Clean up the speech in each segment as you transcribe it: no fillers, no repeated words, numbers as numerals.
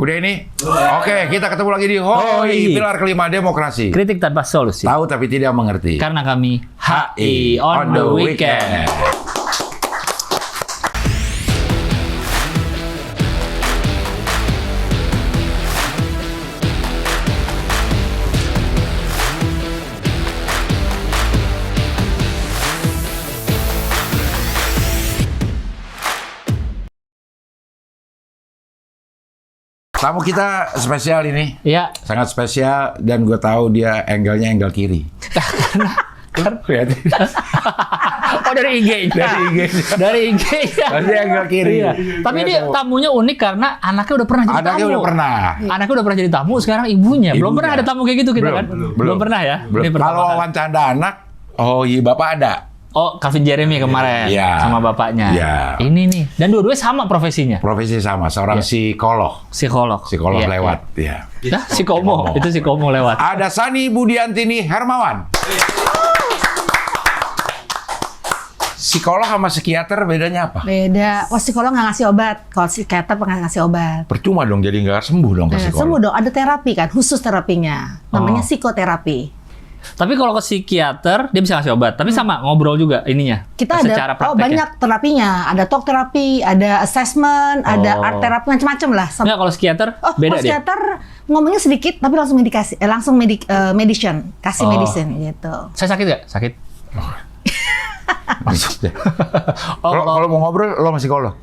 Udah ini? Oke, kita ketemu lagi di HOI, pilar kelima demokrasi. Kritik tanpa solusi. Tahu tapi tidak mengerti. Karena kami HI on the weekend. Tamu kita spesial ini. Iya. Sangat spesial dan gue tahu dia angle-nya angle kiri. Kan Lihat. oh dari IG. Dari IG. Pasti angle kiri. Iya. Tapi ini tamunya unik karena anaknya udah pernah jadi Anaknya tamu. udah pernah. Anaknya udah pernah jadi tamu, sekarang ibunya. Belum pernah ada tamu kayak gitu kita kan? Belum pernah ya? Belum. Ini pertama Kalau kali. wawancara anak, oh iya bapak ada. Oh, Calvin Jeremy kemarin Iya. sama bapaknya. Iya. Ini nih. Dan dua-duanya sama profesinya. Profesi sama, seorang psikolog. Psikolog. Psikolog Iya, lewat. iya. Iya. Nah, psikomo. Itu psikomo lewat. Ada Sani Budiantini Hermawan. Psikolog sama psikiater bedanya apa? Beda. Psikolog nggak ngasih obat. Kalau psikiater nggak ngasih obat. Percuma dong, jadi nggak sembuh dong ke psikolog. Sembuh dong. Ada terapi kan, khusus terapinya. Namanya psikoterapi. Tapi kalau ke psikiater dia bisa ngasih obat, tapi sama ngobrol juga ininya. Kita secara ada prakteknya. banyak terapinya. Ada talk terapi, ada assessment, ada art terapi, macam-macam lah. Enggak, kalau psikiater beda kalau dia. psikiater ngomongnya sedikit, tapi langsung medikasi, medicine, kasih medicine gitu. Saya sakit nggak? Sakit. Maksudnya. Kalau mau ngobrol, lo masih psikolog.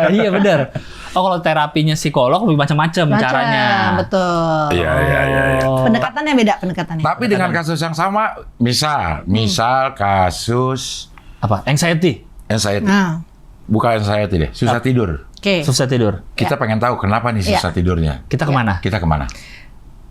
Iya benar. Oh kalau terapinya psikolog lebih macam-macam caranya. Betul. Iya. Pendekatannya beda, pendekatannya. Tapi dengan kasus yang sama, misal kasus Apa? Anxiety. anxiety. Nah, Bukan anxiety deh, susah tidur. oke. Susah tidur. Kita pengen tahu kenapa nih susah tidurnya. Kita kemana? Kita kemana?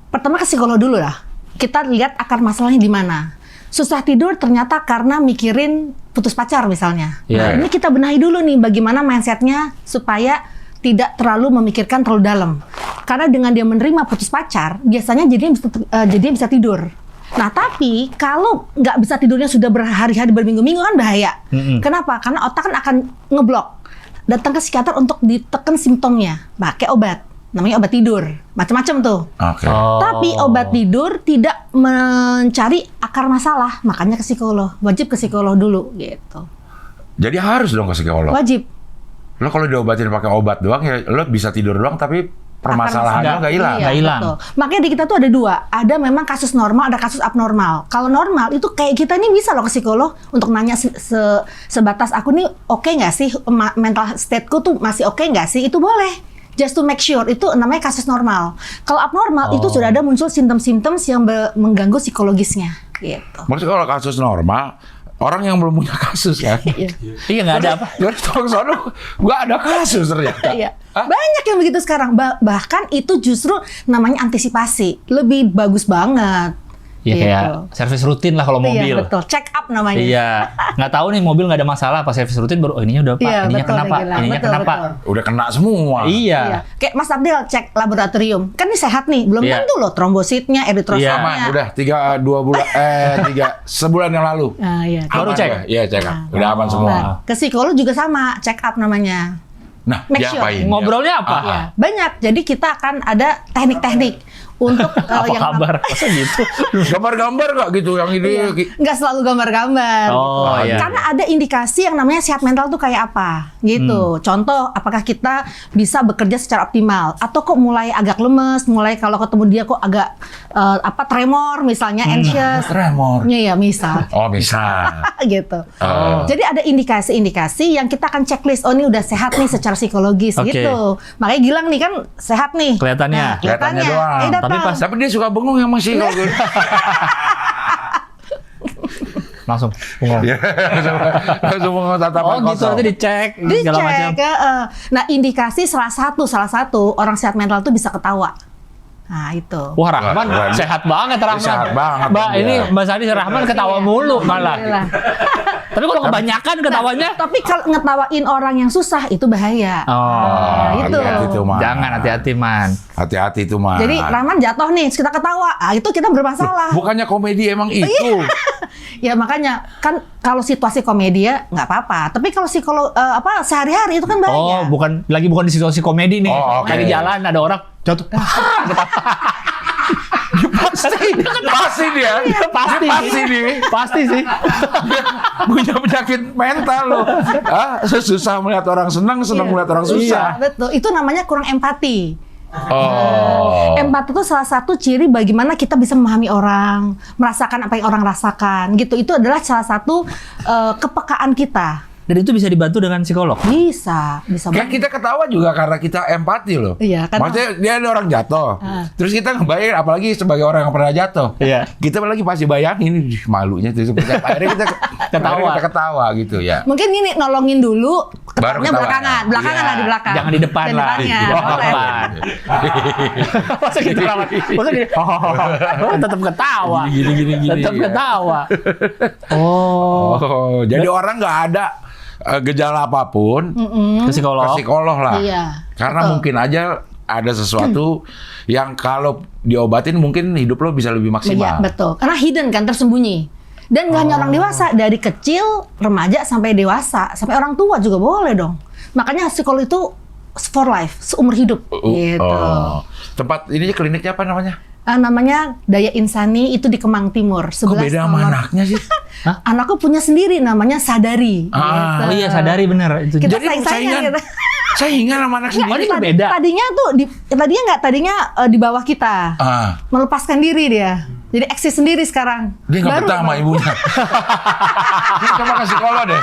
Pertama ke psikolog dulu lah. Kita lihat akar masalahnya di mana. Susah tidur ternyata karena mikirin putus pacar misalnya. Iya. Nah, ini kita benahi dulu nih bagaimana mindsetnya supaya tidak terlalu memikirkan terlalu dalam. Karena dengan dia menerima putus pacar, biasanya jadi bisa tidur. Nah, tapi kalau nggak bisa tidurnya sudah berhari-hari, berminggu-minggu kan bahaya. Kenapa? Karena otak kan akan ngeblok. Datang ke psikiater untuk ditekan simptomnya, pakai obat. Namanya obat tidur, macam-macam tuh. Oke. Tapi obat tidur tidak mencari akar masalah, makanya ke psikolog. Wajib ke psikolog dulu gitu. Jadi harus dong ke psikolog. Wajib. Lo kalau diobatin pakai obat doang ya lo bisa tidur doang tapi permasalahan lo nggak hilang. Iya, Nggak hilang. betul. Makanya di kita tuh ada dua. Ada memang kasus normal, ada kasus abnormal. Kalau normal itu kayak kita ini bisa loh ke psikolog untuk nanya sebatas aku nih oke nggak sih, mental stateku tuh masih oke nggak sih, itu boleh. Just to make sure, itu namanya kasus normal. Kalau abnormal itu sudah ada muncul simptom-simptom yang mengganggu psikologisnya. Gitu. Maksudnya kalau kasus normal, orang yang belum punya kasus kan? Iya nggak ada apa. Terus sono nggak ada kasus ternyata. Iya. Banyak yang begitu sekarang. Bahkan itu justru namanya antisipasi. Lebih bagus banget. Iya Gitu. kayak servis rutin lah kalau mobil. Iya, betul. Check up namanya. Iya. Nggak tahu nih mobil nggak ada masalah pas servis rutin baru ininya udah apa, Iya, ininya betul, kenapa, Nagila. ininya Betul, kenapa. betul. Udah kena semua. Iya. Iya. Kayak Mas Abdel cek laboratorium. Kan ini sehat nih. Belum Iya. tentu loh trombositnya, eritrositnya. Aman, udah 3 sebulan yang lalu. Nah, iya. Baru Aman cek? udah. Iya, cek. Udah aman semua. Nah, ke psikolog juga sama, check up namanya. Nah, Make sure. diapain? Ngobrolnya apa? Ya, banyak. Jadi kita akan ada teknik-teknik untuk Apa yang kabar? Masa gitu? Gambar-gambar nggak gitu yang ini? Iya. Nggak selalu gambar-gambar. Oh, gitu. iya. Karena ada indikasi yang namanya sehat mental tuh kayak apa, gitu. Contoh, apakah kita bisa bekerja secara optimal, atau kok mulai agak lemes, mulai kalau ketemu dia kok agak tremor, misalnya anxious. Tremor. Iya, misal. Oh, bisa. Gitu. Oh. Jadi ada indikasi-indikasi yang kita akan checklist. Oh, ini udah sehat nih secara psikologis, Oke. gitu. Makanya Gilang nih kan sehat nih. Kelihatannya. Kelihatannya doang. Datang. Tapi dia suka bengong yang masih kalau gue. Langsung bengong. Iya. Langsung bengong tatapan Oh gitu, kosong. nanti dicek segala macam. Dicek. Nah, indikasi salah satu orang sehat mental tuh bisa ketawa. Nah, itu. Wah Rahman Wah, sehat banget Rahman. Sehat banget, Mbak, iya. ini Mbak Sani Rahman ketawa mulu malah. Alhamdulillah. Tapi kalau kebanyakan ketawanya, Tapi kalau ngetawain orang yang susah itu bahaya. oh, itu. Hati-hati tuh, Man. jangan hati-hati man. Hati-hati tuh, Man. Jadi Rahman jatuh nih, terus kita ketawa. Ah, itu kita bermasalah. Bukannya komedi emang itu. Ya makanya kan kalau situasi komedi ya nggak apa-apa. Tapi kalau sehari-hari itu kan bahaya. Oh, bukan di situasi komedi nih. Oh, oke. Kayak di jalan ada orang Jatuh. Pasti dia. Pasti sih. Punya penyakit mental loh. Susah melihat orang senang melihat orang susah. Iya, betul. Itu namanya kurang empati. Oh. Empati itu salah satu ciri bagaimana kita bisa memahami orang, merasakan apa yang orang rasakan, gitu. Itu adalah salah satu kepekaan kita. Dan itu bisa dibantu dengan psikolog. Bisa Kayak banget. kita ketawa juga karena kita empati loh. Iya, karena- Maksudnya dia ada orang jatuh. Terus kita ngebayangin, apalagi sebagai orang yang pernah jatuh. Iya. Kita lagi pasti bayangin, "Ih, malunya tuh. Akhirnya kita ketawa gitu ya. Mungkin gini, nolongin dulu, Baru ketawanya ketawa. belakangan Iya. lah di belakang. Jangan di depan Dan lah. depannya, Di boleh. depan. Masa gitu ramah? Masa gini? Tetap ketawa. Gini. Tetap ya. ketawa. Oh. Oh, jadi orang nggak ada gejala apapun, Ke psikolog. ke psikolog lah. Iya, Karena betul. mungkin aja ada sesuatu yang kalau diobatin mungkin hidup lo bisa lebih Iya, maksimal. betul. Karena hidden kan, tersembunyi. Dan nggak hanya orang dewasa, dari kecil, remaja sampai dewasa, sampai orang tua juga boleh dong. Makanya psikolog itu for life, seumur hidup. Gitu. Oh. Tempat ini kliniknya apa namanya? Namanya Daya Insani, itu di Kemang Timur. Kok 11 beda sama nomor. anaknya sih? Anakku punya sendiri, namanya Sadari. Ah. Gitu. Oh iya, sadari bener itu. Kita Jadi saing-saingan gitu. saingan sama anak Nggak, sendiri. itu beda. Tadinya tuh tadinya di bawah kita. Melepaskan diri dia. Jadi eksis sendiri sekarang. Dia nggak betah sama ibunya. Dia coba ke psikolog deh.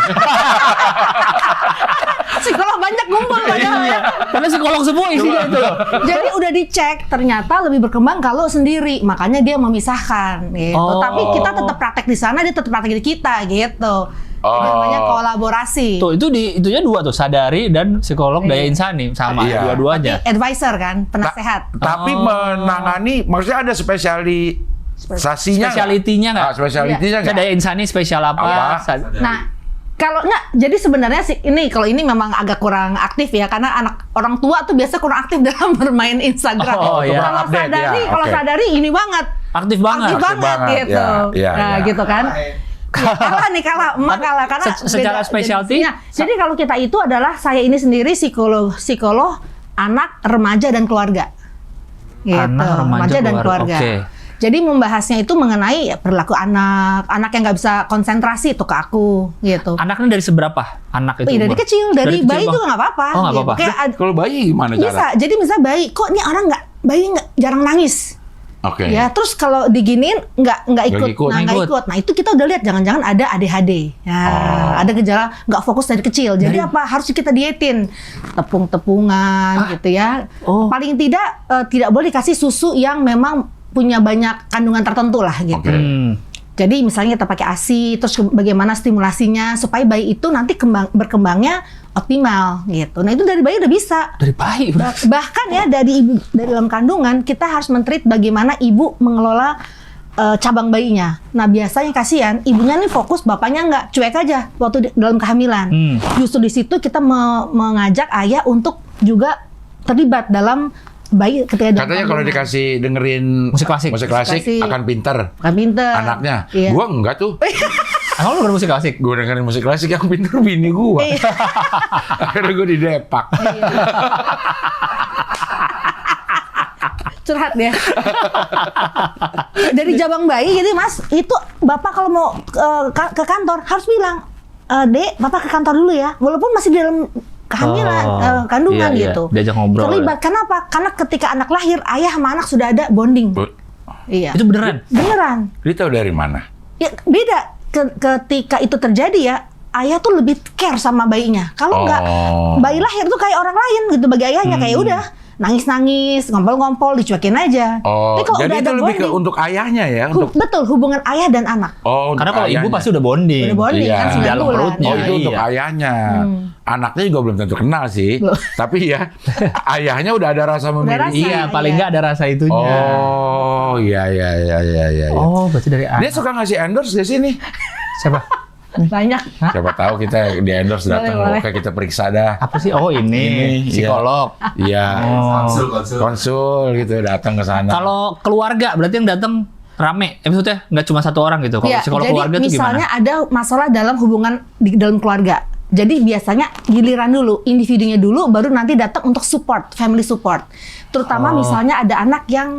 Psikolog banyak ngumpul padahal ya. Karena psikolog semua isinya itu. Jadi udah dicek, ternyata lebih berkembang kalau sendiri. Makanya dia memisahkan gitu. Oh. Tapi kita tetap praktek di sana, dia tetap praktek di kita gitu. Oh. Namanya kolaborasi. Tuh, itunya dua tuh, sadari dan psikolog Daya Insani sama Iya. dua-duanya. Advisor kan, penasehat. Tapi Oh. menangani, maksudnya ada spesialisasinya. Spesialitinya nggak? Spesialitinya Saya nggak? Daya Insani spesial apa? Apa? Nah, kalau nggak, jadi sebenarnya sih kalau ini memang agak kurang aktif ya, karena orang tua tuh biasa kurang aktif dalam bermain Instagram. Oh, iya. Kalau Update, sadari, ya, kalau oke. sadari ini banget, Aktif banget. aktif banget banget, gitu. ya, Nah, ya. gitu kan. Ya, kalah, emak kalah karena Secara beda specialty? jenisnya. Jadi kalau kita itu adalah saya ini sendiri psikolog anak, remaja dan keluarga. Gitu. Anak, remaja, dan keluarga. keluarga. Oke. Jadi membahasnya itu mengenai perilaku anak yang nggak bisa konsentrasi itu ke aku gitu. Anaknya dari seberapa? Anak itu Iya, dari umur? kecil, dari kecil, bayi Bang. juga nggak apa-apa. Oh, nggak gitu. apa-apa. Kayak Kalau bayi gimana bisa. cara? Jadi misalnya bayi, kok ini orang bayi nggak jarang nangis. Oke. Ya, terus kalau diginiin nggak ikut. ikut. Nah, nggak Nggak ikut. Nah, itu kita udah lihat jangan-jangan ada ADHD. Ya, ada gejala nggak fokus dari kecil. Jadi apa? Harus kita dietin. Tepung-tepungan gitu ya. Oh. Paling tidak boleh dikasih susu yang memang punya banyak kandungan tertentu lah gitu. Oke. Jadi misalnya kita pakai ASI, terus bagaimana stimulasinya supaya bayi itu nanti berkembangnya optimal gitu. Nah, itu dari bayi udah bisa. Dari bayi. Bahkan ya dari dalam kandungan kita harus men-treat bagaimana ibu mengelola cabang bayinya. Nah, biasanya kasihan ibunya nih fokus, bapaknya nggak, cuek aja waktu dalam kehamilan. Justru di situ kita mengajak ayah untuk juga terlibat dalam bayi ketika dalam Katanya kalau kandungan. dikasih dengerin Musik klasik. musik klasik Musik klasik. akan pinter Bukan pinter. anaknya. Iya. Gua enggak tuh. Emang lu musik klasik? Gue dengerin musik klasik yang pinter bini gua. Iya. Akhirnya gue didepak. Curhat ya. Dari jabang bayi jadi Mas, itu Bapak kalau mau ke kantor harus bilang, Dek, Bapak ke kantor dulu ya. Walaupun masih di dalam kehamilan, kandungan iya, gitu. Diajak ngobrol. Terlibat. Kenapa? Karena ketika anak lahir, ayah sama anak sudah ada bonding. Iya. Itu beneran? Beneran. Dia tahu dari mana? Ya, beda. Ketika itu terjadi ya, ayah tuh lebih care sama bayinya. Kalau nggak, bayi lahir tuh kayak orang lain gitu bagi ayahnya. Kayak udah, nangis-nangis, ngompol-ngompol, dicuekin aja. Oh, Tapi kalau jadi udah itu ada lebih ke bonding, untuk ayahnya ya? Untuk betul, hubungan ayah dan anak. Oh, untuk Karena kalau ibu ayahnya. pasti udah bonding. Udah bonding Iya. kan, Di 9 dalam bulan. perutnya. Oh, itu untuk Iya. ayahnya. Anaknya juga belum tentu kenal sih. Belum. Tapi ya, ayahnya udah ada rasa memilih. rasa. Iya, paling Iya. nggak ada rasa itunya. Oh, iya. Oh, berarti dari Dia suka ngasih endorse di sini. siapa? Banyak. Siapa tahu kita di endorse datang, Boleh. oke kita periksa dah. Apa sih? Oh, ini Ini, psikolog. Iya. Oh. Konsul gitu datang ke sana. Kalau keluarga berarti yang datang rame. Maksudnya nggak cuma satu orang gitu. Kalau Ya, psikolog jadi keluarga itu misalnya gimana? ada masalah dalam hubungan di dalam keluarga. Jadi biasanya giliran dulu, individunya dulu, baru nanti datang untuk support, family support. Terutama misalnya ada anak yang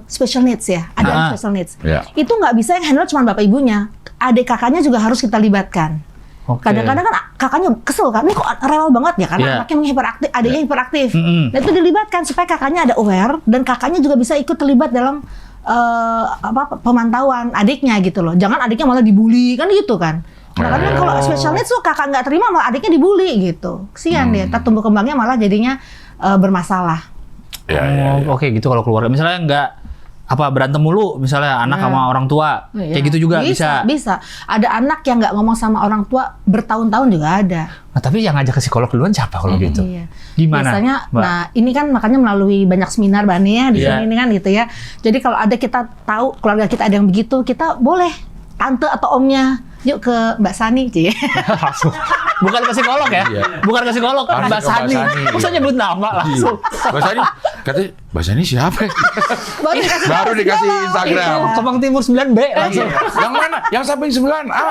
special needs ya, ada anak special needs. Ya. Itu nggak bisa yang handle cuma bapak ibunya, adik kakaknya juga harus kita libatkan. Oke. Kadang-kadang kan kakaknya kesel kan, ini kok rewel banget ya, karena Iya. anaknya hiperaktif, adiknya hiperaktif. Mm-mm. Dan itu dilibatkan supaya kakaknya ada aware dan kakaknya juga bisa ikut terlibat dalam pemantauan adiknya gitu loh. Jangan adiknya malah dibully kan gitu kan. Kadang-kadang kalau special needs tuh kakak nggak terima malah adiknya dibully gitu. Kesian dia, tumbuh kembangnya malah jadinya bermasalah. Ya. Oke gitu kalau keluarga. Misalnya nggak berantem mulu, misalnya anak sama orang tua, Iya. kayak gitu juga bisa. Bisa. Ada anak yang nggak ngomong sama orang tua bertahun-tahun juga ada. Nah, tapi yang ngajak ke psikolog duluan siapa kalau gitu? Iya. Gimana, Biasanya, Mbak? nah ini kan makanya melalui banyak seminar Mbak Nia di Iya. sini ini kan gitu ya. Jadi kalau ada kita tahu keluarga kita ada yang begitu, kita boleh tante atau omnya, yuk ke Mbak Sani, Cie. Langsung. Bukan ke psikolog ya? Iya. Bukan ke psikolog, Langsung Mbak ke Mbak Sani. Sani. Masa nyebut nama langsung? Bahasa ini, katanya bahasa ini siapa? Baru Dikasih Instagram. Itu Kemang Timur 9B langsung. Yang mana? Yang samping 9A.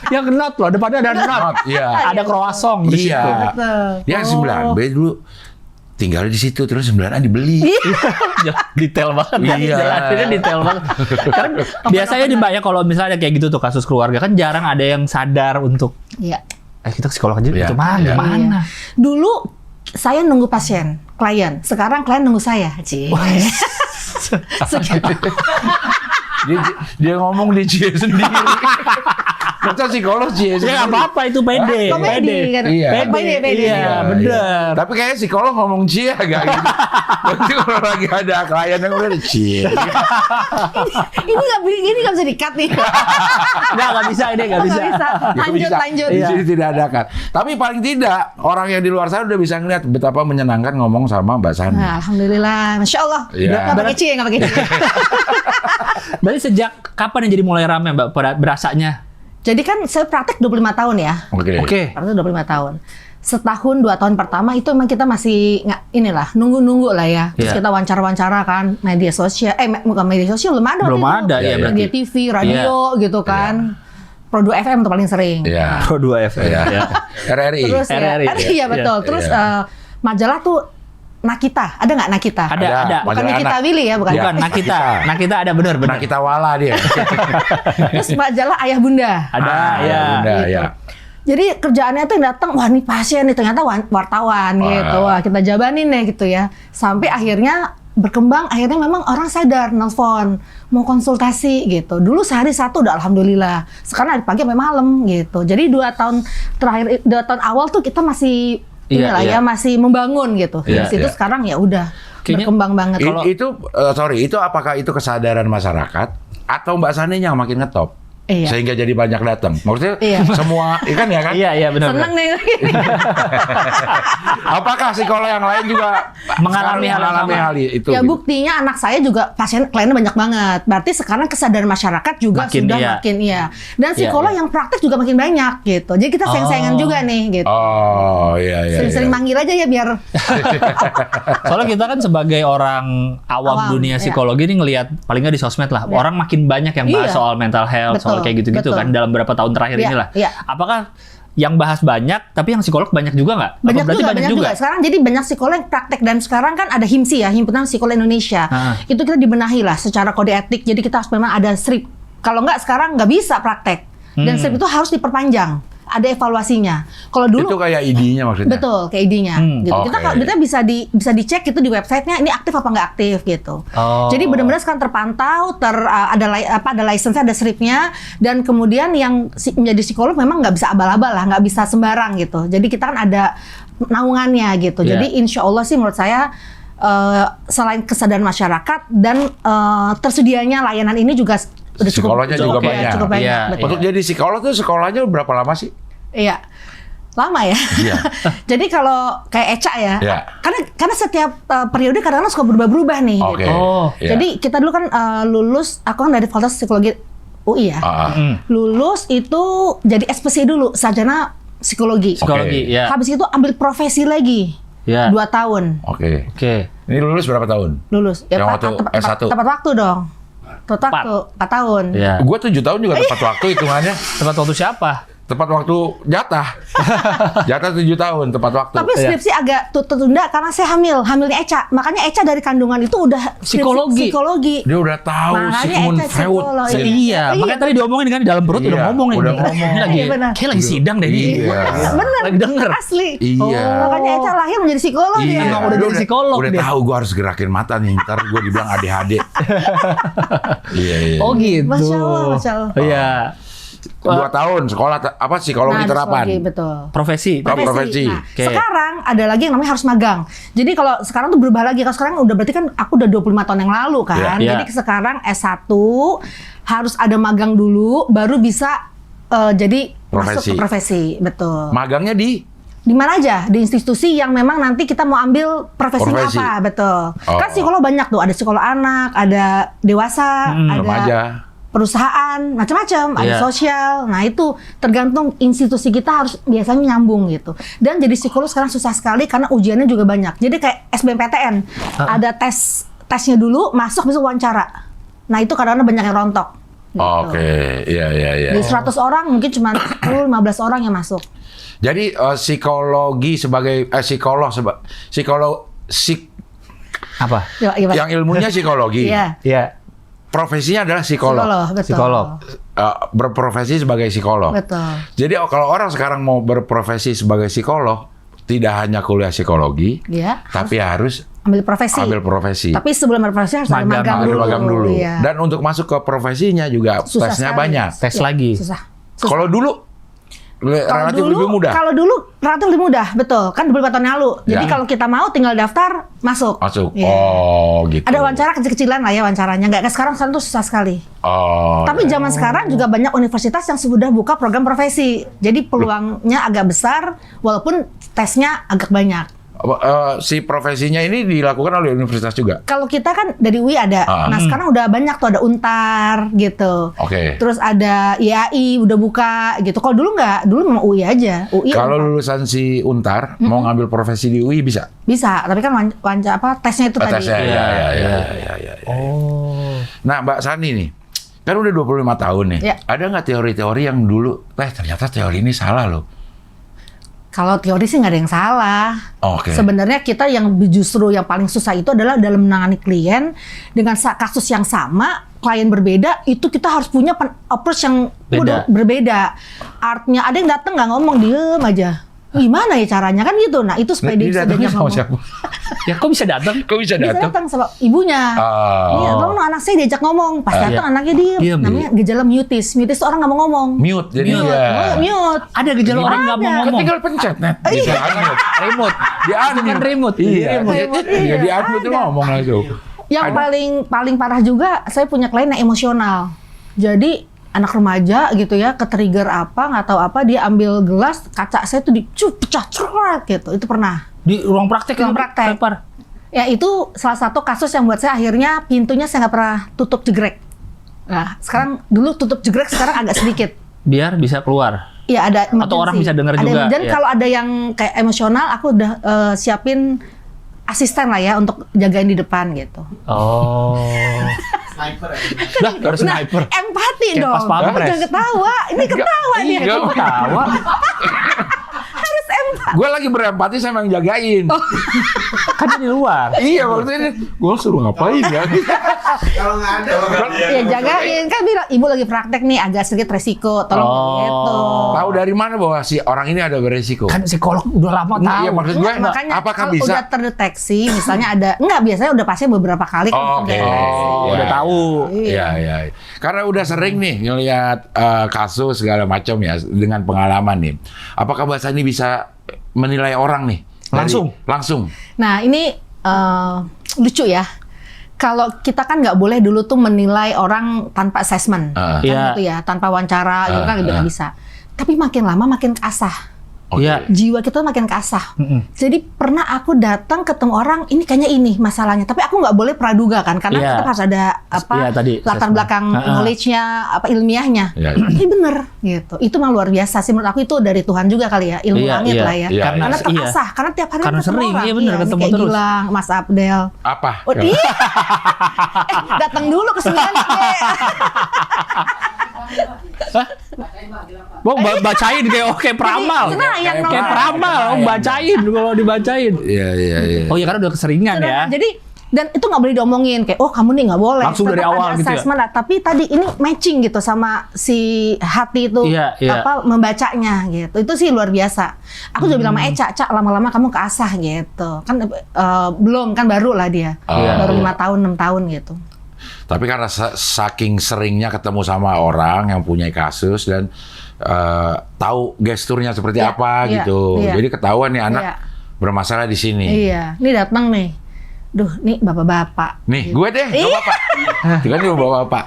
Yang knot loh, depannya ada knot. Iya. Ada croissant di situ. Iya. Betul. Yang 9B dulu tinggal di situ, terus 9A dibeli. Detail banget ya. Iya. Jelasinnya detail banget. Karena biasanya nih Mbak ya kalau misalnya kayak gitu tuh kasus keluarga kan jarang ada yang sadar untuk Iya. kita psikolog aja Iya, itu mana? iya. Mana? Dulu saya nunggu pasien, klien. Sekarang klien nunggu saya, Cie. Dia ngomong di Cie sendiri. Kita psikolog Cie sendiri. Ya nggak apa-apa itu pede. Komedi kan. Iya. Pede. Iya, bener. Tapi kayaknya psikolog ngomong Cie agak gitu. Nanti kalau lagi ada klien yang udah Cie. Ini nggak bisa di-cut nih. Nggak bisa ini, nggak bisa. Nggak bisa. Lanjut. Di sini tidak ada kan. Tapi paling tidak orang yang di luar sana udah bisa ngeliat betapa menyenangkan ngomong sama Mbak Sani. Nah, alhamdulillah, masya Allah. Iya. Nggak pakai cie, nggak pakai cie. Berarti sejak kapan yang jadi mulai rame Mbak berasanya? Jadi kan saya praktek 25 tahun ya. Oke. Praktek 25 tahun. Setahun 2 tahun pertama itu emang kita masih nunggu lah ya. Terus Iya. kita wawancara-wawancara kan media sosial, bukan media sosial belum ada. Belum waktu itu. ada ya berarti. Media TV, radio gitu kan. Pro 2 FM tuh paling sering. Iya. Pro 2 FM. Iya. Ya. RRI. Terus RRI, iya betul. iya. Terus Iya. majalah tuh Nakita, ada nggak Nakita? Ada. Bukan Majalah Nikita anak. Willy ya, bukan. Bukan Nakita. Nakita ada benar. Nah kita wala dia. Terus majalah Ayah Bunda. Ada ya. Bunda, Gitu. ya. Jadi kerjaannya tuh yang datang, wah ini pasien nih, ternyata wartawan gitu. Wah kita jabanin deh gitu ya. Sampai akhirnya berkembang, akhirnya memang orang sadar, nelfon, mau konsultasi gitu. Dulu sehari 1 udah alhamdulillah. Sekarang dari pagi sampai malam gitu. Jadi 2 tahun terakhir, 2 tahun awal tuh kita masih Iya, iya. masih membangun gitu. Iya, Di situ iya. sekarang ya udah Kayaknya berkembang banget. Itu apakah itu kesadaran masyarakat atau Mbak Sani yang makin ngetop? Iya. Sehingga jadi banyak datang. Maksudnya Iya. semua ikan ya kan? Iya benar. Seneng nih. Apakah psikolog yang lain juga Mengalami hal yang mengalami sama? hal itu? Ya gitu? buktinya anak saya juga pasien kliennya banyak banget. Berarti sekarang kesadaran masyarakat juga Makin sudah iya. makin iya. Dan psikolog yang praktek juga makin banyak gitu. Jadi kita sayang-sayangan juga nih gitu. Oh iya. Sering-sering manggil aja ya biar Soalnya kita kan sebagai orang awam dunia iya. psikologi ini ngelihat paling nggak di sosmed lah, orang makin banyak yang bahas Iya. soal mental health, soal Betul, kayak gitu-gitu betul. kan dalam beberapa tahun terakhir Iya, inilah. iya. Apakah yang bahas banyak, tapi yang psikolog banyak juga nggak? Apa banyak berarti juga, banyak juga. Sekarang jadi banyak psikolog yang praktek dan sekarang kan ada HIMSI ya, Himpunan Psikolog Indonesia. Itu kita dibenahi lah secara kode etik. Jadi kita harus memang ada SRIP. Kalau nggak sekarang nggak bisa praktek. Dan SRIP itu harus diperpanjang. Ada evaluasinya. Kalau dulu Itu kayak ID-nya maksudnya? betul kayak ID-nya gitu. Oke. Kita bisa dicek gitu di websitenya ini aktif apa nggak aktif gitu. Oh. Jadi benar-benar sekarang terpantau, ada license-nya, ada stripnya, dan kemudian yang menjadi psikolog memang nggak bisa abal-abal lah, nggak bisa sembarang gitu. Jadi kita kan ada naungannya gitu. Iya. Jadi insya Allah sih menurut saya selain kesadaran masyarakat dan tersedianya layanan ini juga udah Psikolognya juga banyak. cukup banyak. Iya, Betul. Untuk jadi psikolog tuh sekolahnya berapa lama sih? Iya. Lama ya. Iya. Jadi kalau kayak Eca ya, Iya. karena setiap periode kadang-kadang suka berubah-berubah nih. Oke. Gitu. Oh. Iya. Jadi kita dulu kan lulus, aku kan dari Fakultas Psikologi UI ya. Lulus itu jadi SPSI dulu, sarjana psikologi. Psikologi, Oke. ya. Habis itu ambil profesi lagi. Ya. 2 tahun Oke. Oke. Ini lulus berapa tahun? lulus. Yang waktu S1? Tepat waktu dong. Tepat waktu 4 tahun. Ya. Gue 7 tahun juga tepat waktu hitungannya. Tempat waktu siapa? Tepat waktu jatah. Jatah 7 tahun tepat waktu. Tapi skripsi agak tertunda karena saya hamilnya Eca. Makanya Eca dari kandungan itu udah skripsi psikologi. Dia udah tahu Makanya Sigmund Eca Freud. psikologi. Iya, makanya tadi diomongin kan di dalam perut Iya, udah ngomong udah nih. ngomong. Ini lagi, Iya, benar. kayak lagi sidang deh ini. Iya. Bener. Lagi denger. Asli. Iya. Makanya Eca lahir menjadi psikolog Iya, dia. Emang udah Dia jadi psikolog Udah dia. tahu gue harus gerakin mata nih, ntar gue dibilang ADHD. Iya. Oh gitu. Masya Allah, Masya Allah. Oh, iya. 2 tahun sekolah psikologi terapan. psikologi, betul. Profesi. Profesi. Nah, Oke. sekarang ada lagi yang namanya harus magang. Jadi kalau sekarang tuh berubah lagi. Kalau sekarang udah berarti kan aku udah 25 tahun yang lalu kan. Iya. Jadi sekarang S1 harus ada magang dulu baru bisa jadi masuk Profesi. ke profesi. Betul. Magangnya di Di mana aja? Di institusi yang memang nanti kita mau ambil profesinya Profesi. apa, betul. Oh. Kan psikolog banyak tuh, ada psikolog anak, ada dewasa, ada remaja. perusahaan, macam-macam, ada Iya. sosial. Nah, itu tergantung institusi kita harus biasanya nyambung gitu. Dan jadi psikolog sekarang susah sekali karena ujiannya juga banyak. Jadi kayak SBMPTN, ada tesnya dulu, masuk bisa wawancara. Nah, itu kadang-kadang banyak yang rontok. Gitu. Oke, iya. Dari 100 orang mungkin cuma 10-15 orang yang masuk. Jadi psikologi sebagai Apa? yang ilmunya psikologi, Iya. Iya. profesinya adalah psikolog. Betul. Psikolog. Berprofesi sebagai psikolog. Betul. Jadi kalau orang sekarang mau berprofesi sebagai psikolog, tidak hanya kuliah psikologi, Iya. tapi harus Ambil profesi. ambil profesi. Tapi sebelum berprofesi harus ada Magang, magang Ada dulu. magang dulu. Iya. Dan untuk masuk ke profesinya juga Susah tesnya sekali. banyak. Tes Iya, lagi. Susah. Kalau dulu relatif lebih mudah. Kalau dulu relatif lebih mudah, betul. Kan 25 tahun yang lalu. Jadi Ya. kalau kita mau tinggal daftar, masuk. Masuk. Iya. Oh, gitu. Ada wawancara kecil-kecilan lah ya wawancaranya. Nggak kayak sekarang tuh susah sekali. Oh. Tapi zaman sekarang juga banyak universitas yang sudah buka program profesi. Jadi peluangnya agak besar, walaupun tesnya agak banyak. Si profesinya ini dilakukan oleh universitas juga. Kalau kita kan dari UI ada. Nah sekarang udah banyak tuh, ada Untar gitu. Oke. Terus ada IAI udah buka gitu. Kalau dulu nggak, dulu memang UI aja. UI Kalau Untar. lulusan si Untar mau ngambil profesi di UI bisa? Bisa, tapi kan tesnya itu tadi. Tesnya, ya. Oh. Nah, Mbak Sani nih, kan udah 25 tahun nih. Ya. Ada nggak teori-teori yang dulu, ternyata teori ini salah loh. Kalau teori sih nggak ada yang salah. Oke. Sebenarnya kita yang justru yang paling susah itu adalah dalam menangani klien dengan kasus yang sama, klien berbeda, itu kita harus punya approach yang berbeda. Artnya ada yang datang nggak ngomong, diem aja. Gimana ya caranya kan gitu. Nah itu supaya dia bisa datangnya banyak sama ngomong. siapa? Ya kok bisa datang? Kok bisa Bisa datang? datang sama ibunya. Oh. Iya, tolong anak saya diajak ngomong. Pas datang anaknya diem. Diem. Namanya gejala mutis. Mutis itu orang nggak mau ngomong. Mute, jadi Mute. ya. Oh, mute. Ada gejala orang nggak mau Ada. ngomong. Tinggal pencet, net. Bisa unmute. Remote. Di Itu kan unmute. remote. Iya, Remote. iya, di unmute itu Ada. ngomong langsung. Yang paling parah juga, saya punya klien yang emosional. Jadi anak remaja gitu ya, ke-trigger apa, nggak tahu apa, dia ambil gelas, kaca saya tuh pecah cerak gitu. Itu pernah. Di ruang praktek. Ruang itu praktek. lempar. Ya itu salah satu kasus yang buat saya akhirnya pintunya saya nggak pernah tutup jegrek. Nah sekarang dulu tutup jegrek, sekarang agak sedikit. Biar bisa keluar. Iya ada emergency. Atau orang bisa dengar juga, Dan ya. kalau ada yang kayak emosional, aku udah siapin asisten lah ya untuk jagain di depan gitu. Oh. Lah, harus Nah, sniper. empati Kayak dong. pas pampres. Jangan ketawa. Ini ketawa dia. Enggak, Ketawa. Harus empati. Gue lagi berempati sama yang jagain. Kan di luar. Iya, maksudnya gue suruh ngapain ya? Kalau nggak ada, Ya jagain. Kan bilang, ibu lagi praktek nih, agak sedikit resiko. Tolong gitu. Tahu dari mana bahwa si orang ini ada beresiko? Kan psikolog udah lama tahu. Iya, maksud gue, Enggak, makanya apakah kalau bisa? udah terdeteksi, misalnya ada, enggak, biasanya udah pasti beberapa kali kan Oh, oke. terdeteksi. Oh, udah ya. tahu. Iya, iya. Karena udah sering nih ngelihat kasus segala macam ya dengan pengalaman nih. Apakah Mbak Sani bisa menilai orang nih? Langsung? Langsung. Nah ini lucu ya. Kalau kita kan nggak boleh dulu tuh menilai orang tanpa assessment, kan Iya. gitu ya, tanpa wawancara, gitu kan nggak bisa. Tapi makin lama makin asah. Oke. Iya. Jiwa kita makin kasah. Mm-mm. Jadi pernah aku datang ketemu orang, ini kayaknya ini masalahnya. Tapi aku nggak boleh praduga kan, karena Iya. kita harus ada apa Iya, tadi, latar assessment. belakang knowledge-nya, apa ilmiahnya. Iya. Ini bener gitu. Itu mah luar biasa sih menurut aku, itu dari Tuhan juga kali ya, ilmu Iya, langit iya. lah ya. Iya, Karena iya. terasah, karena tiap hari Karena ketemu sering, orang. iya bener, ini ketemu kayak terus. Gilang, Mas Abdel. Apa? Oh, iya. Datang dulu ke 9 Dek. bacain kayak peramal. Senayang dong. Kayak peramal, bacain kalau dibacain. Iya. Oh ya karena udah keseringan ya. Jadi dan itu nggak boleh diomongin kayak kamu nih nggak boleh. Langsung dari Tetap awal ada gitu ya? assessment, tapi tadi ini matching gitu sama si hati itu Iya. membacanya gitu. Itu sih luar biasa. Aku juga bilang sama Eca, Cak lama-lama kamu keasah gitu. Kan belum kan baru lah dia. Iya, Baru iya. 5 tahun 6 tahun gitu. Tapi karena saking seringnya ketemu sama orang yang punya kasus dan tahu gesturnya seperti Iya, apa iya, gitu. iya. Jadi ketahuan nih anak Iya. bermasalah di sini. Iya, ini datang nih. Duh, nih bapak-bapak. Nih, gitu. gue deh, gak apa-apa. Itu kan bapak-bapak.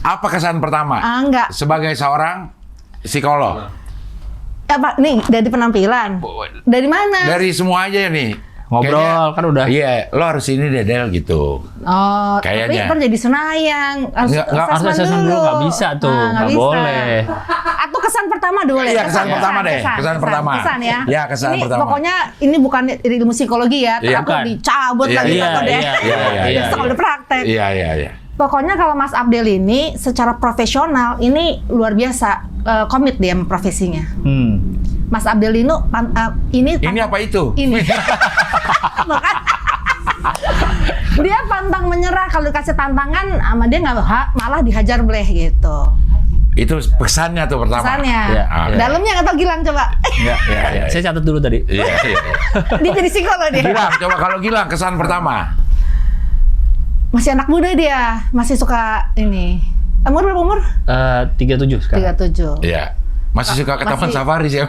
Apa kesan pertama? Enggak. Sebagai seorang psikolog. Apa nih dari penampilan? Dari mana? Dari semua aja nih. Ngobrol Kayaknya, kan udah. Iya, lo harus ini Dedel gitu. Oh, Kayaknya. tapi ntar jadi senayang. Nggak, Harus assessment dulu nggak bisa tuh, nggak bisa. boleh. Atau kesan pertama boleh. Iya, kesan pertama deh. Kesan pertama. Kesan ya. Ya, kesan ini pertama. Pokoknya ini bukan ilmu psikologi ya. Iya, Aku bukan. dicabut Iya, lagi iya, atau deh. iya. Besok udah praktek. Iya. Pokoknya kalau Mas Abdel ini secara profesional ini luar biasa komit dia sama profesinya. Mas Abdel ini Ini apa itu? Ini. Maka dia pantang menyerah kalau dikasih tantangan sama dia nggak malah dihajar bleh gitu. Itu pesannya tuh pertama. Pesannya. Iya, iya. Dalamnya kata Gilang coba. Iya. Saya catat dulu tadi. Iya. Dia jadi psikolog dia. Gilang, coba kalau Gilang kesan pertama. Masih anak muda dia, masih suka ini. Umur berapa umur? 37 sekarang. 37. Iya. Masih suka ke taman Masih. safari sih.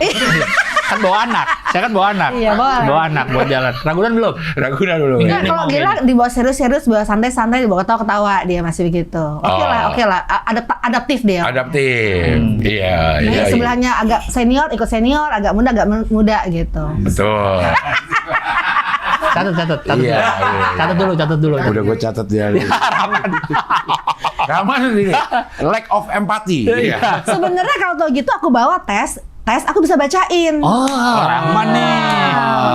Kan bawa anak. Saya kan bawa anak. Iya, boleh. Bawa anak buat jalan. Ragunan belum? Ragunan dulu. Ini Enggak, kalau mau Gilang dibawa serius-serius, dibawa santai-santai, dibawa ketawa-ketawa dia masih begitu. Oke lah. Adaptif dia. Adaptif. Iya. Nah, sebelahnya agak senior, ikut senior, agak muda gitu. Betul. Catat. Iya. Catat dulu. Udah gue catat dia. Raman ini. Lack of empathy. Iya. Sebenarnya kalau tau gitu aku bawa tes aku bisa bacain. Oh, Rahman nih.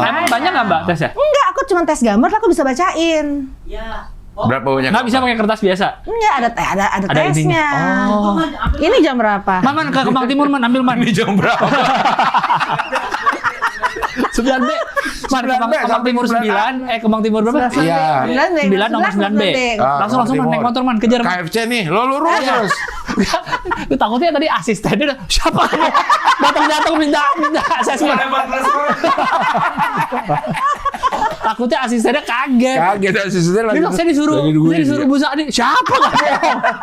Emang banyak nggak Mbak tesnya? Enggak, aku cuma tes gambar, aku bisa bacain. Berapa banyak? Nggak bisa pakai kertas biasa. Enggak, ada Ada tesnya. ininya. Oh. Ini jam berapa? Man, ke Kemang Timur, Man. Ambil, Man. Ini jam berapa? 9B. Man, 9B, Kemang Timur 9. Kemang Timur berapa? Iya. 9 nomor 9B. Langsung, Man. Naik motor, Man. Kejar, Man. KFC nih, lo lurus terus. Takutnya tadi asistennya udah, siapa kamu? Datang minta assessment. Takutnya asistennya kaget. Kaget asistennya lagi. Bilang saya disuruh Bu Sadi. Siapa nggak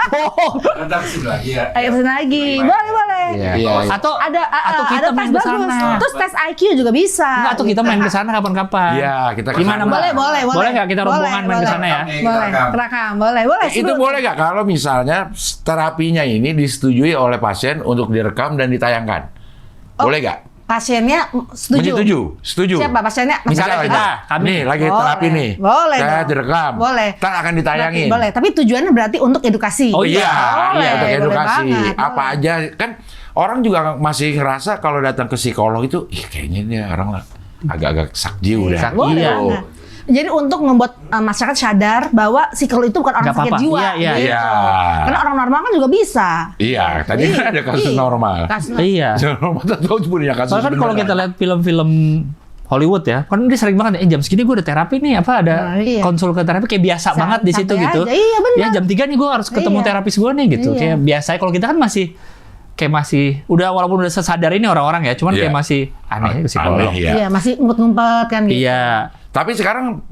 bohong? Redaksi lagi ya. Ayo pesan lagi. Boleh. Iya. Atau Ada kita tes main ke bagus. sana. Terus tes IQ juga bisa. Enggak, atau kita main ke sana kapan-kapan. Iya, kita ke Gimana, sana. Mbak? Boleh. Boleh nggak kita rombongan main ke sana ya? Boleh. Kerakam. Boleh. Itu seru. boleh nggak kalau misalnya terapinya ini disetujui oleh pasien untuk direkam dan ditayangkan? Boleh nggak? Pasiennya setuju. Setuju. Siapa pasiennya? Misalnya kita, kami. nih lagi Boleh. terapi nih. Boleh Saya dong. direkam. Boleh. Ntar akan ditayangin. Boleh. Tapi tujuannya berarti untuk edukasi. Oh, Iya, Boleh, untuk boleh edukasi. banget, Apa boleh. aja kan orang juga masih ngerasa kalau datang ke psikolog itu, kayaknya ini orang agak-agak sakji udah. Sakji, Boleh iya. banget. Jadi untuk membuat masyarakat sadar bahwa psikolog itu bukan orang Nggak sakit apa-apa. jiwa. Iya. gitu. Iya. Karena orang normal kan juga bisa. Iya, tadi kan ada kasus normal. Iya. Iya. Normal tahu punya kasus. Soalnya kan kalau beneran. kita lihat film-film Hollywood ya, kan dia sering banget, jam segini gue udah terapi nih, apa ada Nah, iya. konsul ke terapi kayak biasa banget di situ Santai gitu. aja. Iya, benar. Ya jam 3 nih gue harus ketemu Iya. terapis gue nih gitu. Iya. Kayak biasa. Kalau kita kan masih udah walaupun udah sadar ini orang-orang ya, cuman Iya. kayak masih aneh psikolog. Aneh, iya. Iya, masih ngumpet-ngumpet kan gitu. Iya. Tapi sekarang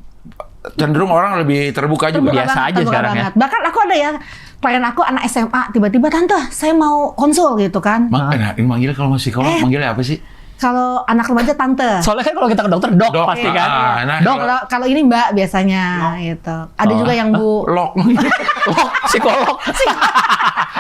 cenderung orang lebih terbuka juga. Biasa aja terbuka sekarang ya. banget. Bahkan aku ada ya klien aku anak SMA tiba-tiba tante saya mau konsul gitu kan. Ini manggilnya kalau masih psikolog manggilnya apa sih? Kalau anak remaja tante. Soalnya kan kalau kita ke dokter dok Dok. pasti kan. Nah, Dok, kalau ini Mbak biasanya gitu. Ada juga yang Bu. Lok. Lok psikolog.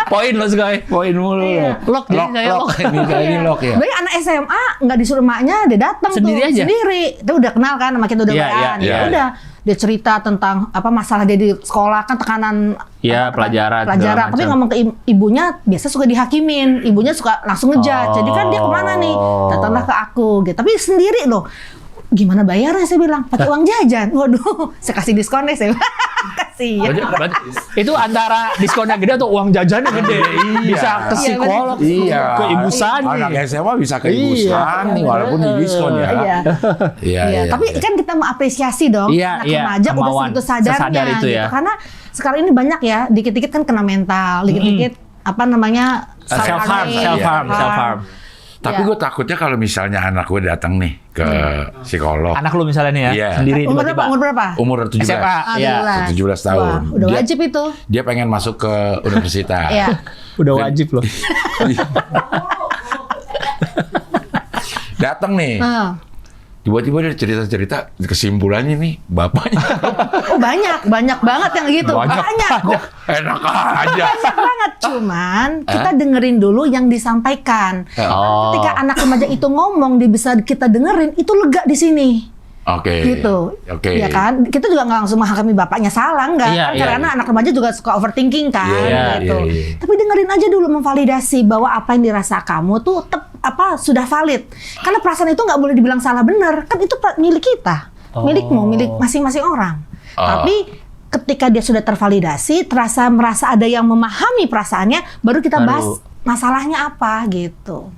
Poin lo sekali. Poin mulu. Iya. Lok jadi saya lok. Ini lok ya. Baik anak SMA nggak disuruh emaknya, dia datang Sendiri tuh aja? sendiri. Itu udah kenal kan sama kita udah Iya, bayan. iya, Ya iya. udah dia cerita tentang apa masalah dia di sekolah kan tekanan Iya, apa, pelajaran, pelajaran. segala Tapi macam. ngomong ke ibunya biasa suka dihakimin. Ibunya suka langsung ngejudge. Jadi kan dia kemana nih? Datanglah ke aku gitu. Tapi sendiri loh. Gimana bayarnya saya bilang? Pakai uang jajan. Waduh, saya kasih diskon deh saya. Iya. Itu antara diskonnya gede atau uang jajannya gede. Bisa ke Iya, psikolog, Iya. ke Ibu Sani. Anak SMA bisa ke Ibu Iya. Sani walaupun di diskon ya. Iya. Iya, Iya, tapi kan kita mengapresiasi dong Iya, anak iya, remaja udah kemauan, segitu sadarnya sesadar itu gitu. ya. Karena sekarang ini banyak ya, dikit-dikit kan kena mental, dikit-dikit apa namanya Self harm, self harm. Tapi Iya. gue takutnya kalau misalnya anak gue datang nih ke psikolog. Anak lu misalnya nih ya, Iya. sendiri Umur berapa? tiba-tiba. Umur berapa? Umur 17. SMA. Iya. 17 tahun. Wah, udah Dia- wajib itu. Dia pengen masuk ke universitas. Iya. Udah wajib loh. Datang nih. Heeh. Tiba-tiba dia cerita-cerita kesimpulannya nih bapaknya Oh banyak banget yang gitu. Banyak. kok enak aja. Banyak banget. Cuman kita dengerin dulu yang disampaikan. Oh. Ketika anak remaja itu ngomong, dia bisa kita dengerin, itu lega di sini. Oke. Gitu. Oke. Ya kan? Kita juga nggak langsung menghakimi bapaknya salah, nggak? Iya, Kan iya, karena anak remaja juga suka overthinking kan, Iya, gitu. iya, iya. Tapi dengerin aja dulu, memvalidasi bahwa apa yang dirasa kamu tuh sudah valid. Karena perasaan itu nggak boleh dibilang salah benar, kan itu milik kita, milikmu, milik masing-masing orang. Tapi ketika dia sudah tervalidasi, merasa ada yang memahami perasaannya, baru kita bahas masalahnya apa gitu.